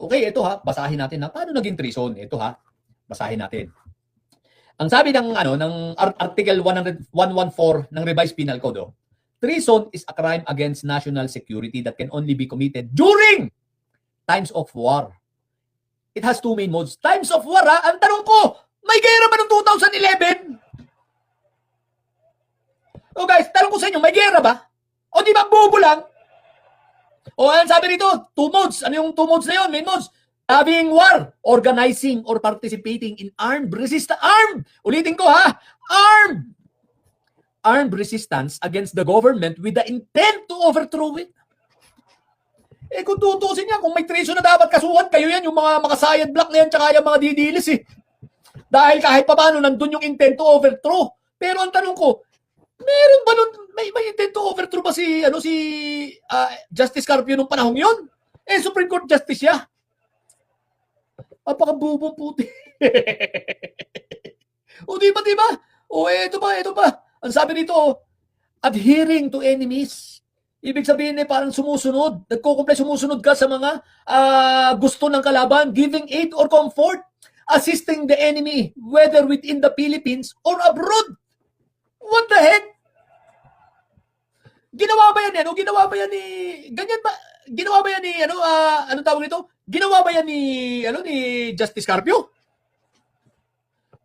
Okay, ito ha, basahin natin na paano naging treason. Ito ha, basahin natin. Ang sabi ng Article 114 ng Revised Penal Code, treason is a crime against national security that can only be committed during times of war. It has two main modes. Times of war ha, ang tanong ko, may gera ba noong 2011? O guys, tanong ko sa inyo, may gera ba? O di ba bobo lang? O ang sabi rito, two modes. Ano yung two modes na yun? Main modes. Having war, organizing or participating in armed resistance. Ulitin ko ha. Armed resistance against the government with the intent to overthrow it. Eh kung tutusin niya, kung may treason na dapat kasuhan, kayo yan, yung mga makasayad black na yan, tsaka yung mga didilis eh. Dahil kahit pa paano, nandun yung intent to overthrow. Pero ang tanong ko, meron ba nun, may intent to overthrow ba si Justice Carpio nung panahong yun? Eh, Supreme Court Justice siya. Apakabubong puti. O diba? O ito ba? Ang sabi dito, adhering to enemies. Ibig sabihin parang sumusunod. Sumusunod ka sa mga gusto ng kalaban, giving aid or comfort, assisting the enemy, whether within the Philippines or abroad. What the heck? Ginawa ba yan? Ginawa ba yan ni... Ganyan ba? Ginawa ba yan ni... anong tawag nito? Ginawa ba yan ni Justice Carpio?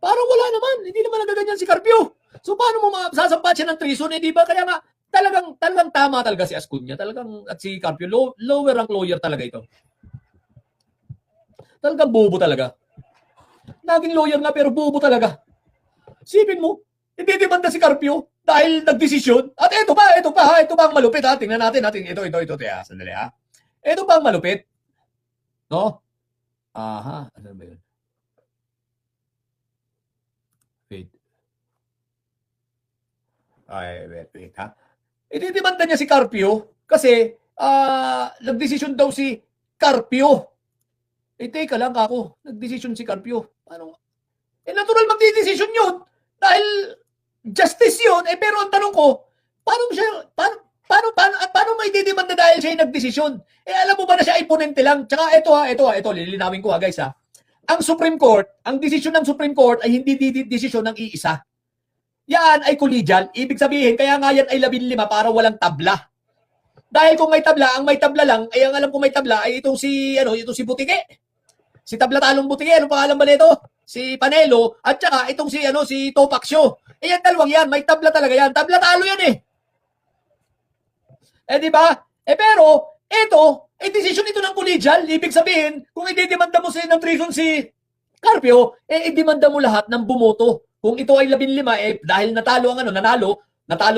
Parang wala naman. Hindi naman nagaganyan si Carpio. So paano mo masasampat siya ng treason? Eh di ba? Kaya nga, talagang tama talaga si Ascuña. Talagang, at si Carpio, lower rank lawyer talaga ito. Talagang bobo talaga. Naging lawyer nga pero bobo talaga. Sipin mo, hindi demanda si Carpio dahil nagdesisyon. At ito pa ang malupit ha. Tingnan natin. Ito. Sandali ha. Ito pa ang malupit. No? Aha. Ano ba yun? Wait ha. Ididemanda niya si Carpio kasi nagdesisyon daw si Carpio. Teka lang ako. Nagdesisyon si Carpio. Paano? Natural magdidesisyon yun. Dahil justice yun. Pero ang tanong ko, paano may didemanda dahil siya yung nagdesisyon? Alam mo ba na siya ay ponente lang? Tsaka ito, lilinawin ko guys ha. Ang Supreme Court, ang desisyon ng Supreme Court ay hindi desisyon ng iisa. Yan ay collegial. Ibig sabihin, kaya nga yan ay 15 para walang tabla. Dahil kung may tabla, ang may tabla lang, ay ang alam ko may tabla ay itong si Butike. Si Tablatalong Butike, anong pangalan ba nito? Si Panelo, at saka itong si Topacio. Yan dalawang yan, may tabla talaga yan. Tabla-talo yan eh. Di ba? Pero, ito, decision ito ng collegial. Ibig sabihin, kung i-demanda mo ng treason si Carpio, i-demanda mo lahat ng bumoto. Kung ito ay 15, dahil natalo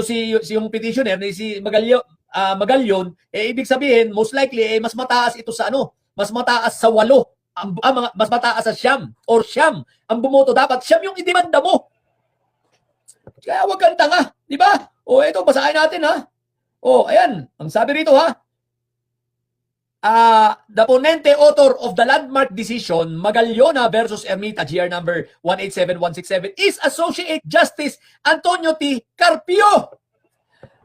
si yung petitioner, si Magalyon, ibig sabihin, most likely, mas mataas ito sa mas mataas sa 8. Mas mataas sa siyam ang bumoto. Dapat siyam yung i-demanda mo. Kaya wag kang tanga. Di ba? Ito, basahin natin ha. Ayan. Ang sabi rito ha. The ponente author of the landmark decision, Magallona versus Ermita, GR number 187167, is Associate Justice Antonio T. Carpio.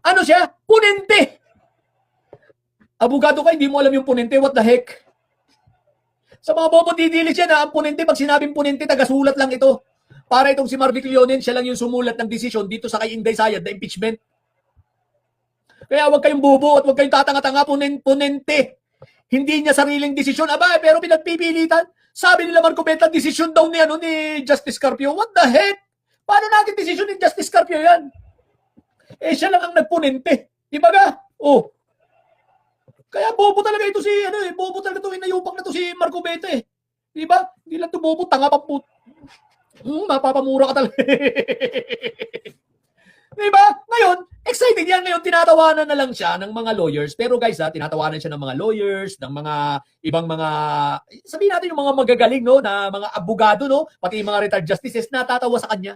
Ano siya? Ponente. Abogado ka, hindi mo alam yung ponente. What the heck? Sa mga bobo didilis yan, ang ponente, pag sinabing ponente, tagasulat lang ito. Para itong si Marvic Leonen, siya lang yung sumulat ng desisyon dito sa kay Inday Sayad na impeachment. Kaya huwag kayong bobo at huwag kayong tatanga-tanga, ponente. Hindi niya sariling desisyon. Pero pinagpipilitan. Sabi nila Marco Beta, desisyon daw ni Justice Carpio. What the heck? Paano natin desisyon ni Justice Carpio yan? Siya lang ang nagponente. Di ba ga? Kaya bobo talaga ito bobo talaga ito, inayupak na ito si Marco Beta eh. Di ba? Hindi lang ito bobo, tanga pa po. Mapapamura ka talaga. Di ba? Ngayon, excited yan. Ngayon, tinatawanan na lang siya ng mga lawyers. Pero guys, tinatawanan siya ng mga lawyers, ng mga ibang mga, sabihin natin yung mga magagaling, no? Na mga abogado, no? Pati yung mga retired justices, natatawa sa kanya.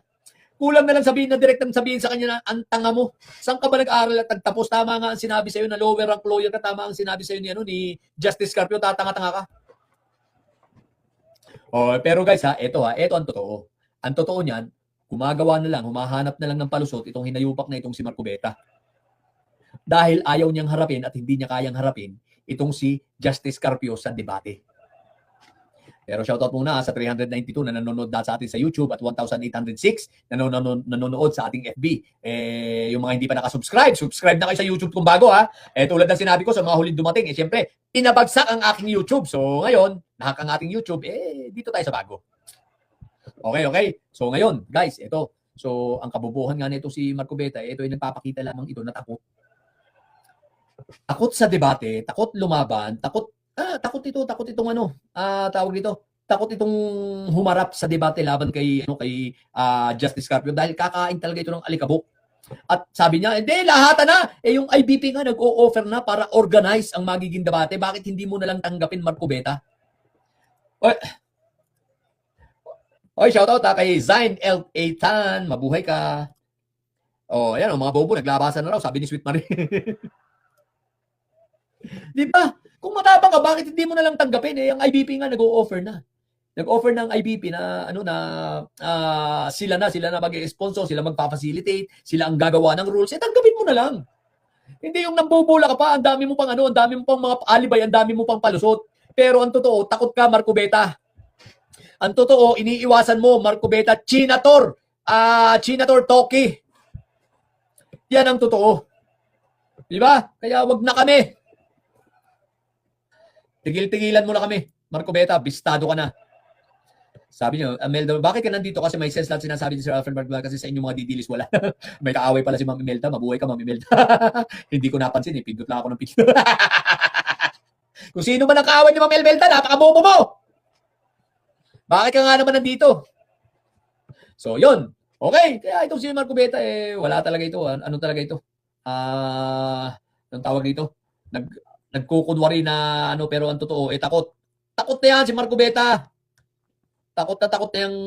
Kulang na lang direktang sabihin sa kanya na ang tanga mo. Saan ka ba nag-aaral at nagtapos? Tama nga ang sinabi sa'yo na lower rank lawyer ka. Tama ang sinabi sa'yo ni Justice Carpio. Tatanga-tanga ka. Pero guys ito ang totoo. Ang totoo niyan, gumagawa na lang, humahanap na lang ng palusot itong hinayupak na itong si Marco Beta. Dahil ayaw niyang harapin at hindi niya kayang harapin itong si Justice Carpio sa debate. Pero shoutout muna sa 392 na nanonood na sa atin sa YouTube at 1,806 na nanonood sa ating FB. Yung mga hindi pa nakasubscribe, subscribe na kayo sa YouTube kung bago ha. Tulad ng sinabi ko sa mga huling dumating, syempre, pinabagsak ang aking YouTube. So ngayon, nahak ang ating YouTube, dito tayo sa bago. Okay. So ngayon, guys, ito. So ang kabubuhan nga nito si Marco Beta, ito ay nagpapakita lamang ito na takot. Takot sa debate, takot lumaban, takot itong tawag dito, takot itong humarap sa debate laban kay Justice Carpio dahil kakain talaga ito ng alikabok. At sabi niya, hindi, lahatan na. Yung IBP nga nag-o-offer na para organize ang magiging debate. Bakit hindi mo na lang tanggapin, Marco Beta? Oy, shoutout kay Zain L. Eitan. Mabuhay ka. Ayan, mga bobo, naglabasan na raw. Sabi ni Sweet Marie. Di ba? Kung matapang ka, bakit hindi mo na lang tanggapin? Ang IBP nga nag-o-offer na. Nag-offer ng IBP na sila na mag-sponsor, sila magpa-facilitate, sila ang gagawa ng rules. Tanggapin mo na lang. Hindi yung nambubula ka pa, ang dami mo pang ang dami mo pang mga alibay, ang dami mo pang palusot. Pero ang totoo, takot ka, Marco Beta. Ang totoo, iniiwasan mo, Marco Beta, Chinator Toki. Yan ang totoo. Di ba? Kaya wag na kami. Tigil-tigilan mo na kami. Marco Beta, bistado ka na. Sabi niyo, Imelda, bakit ka nandito? Kasi may sense lahat sinasabi ni Sir Alfred Marco, kasi sa inyong mga didilis wala. May kaaway pala si Ma'am Imelda. Mabuhay ka, Ma'am Imelda. Hindi ko napansin, pindot lang ako ng pindot. Kung sino man ang kaaway ni Ma'am Imelda, napakabobo mo! Bakit ka nga naman nandito? So, yun. Okay. Kaya itong si Marco Beta, wala talaga ito. Ano talaga ito? Anong tawag dito? Nagkukunwari na pero ang totoo, takot. Takot na yan si Marco Beta. Takot na yung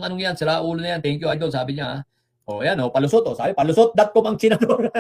anong yan, sira ulo na yan. Thank you, Idol, sabi niya. Yan, palusot. Sabi, palusot.com ang Chinator.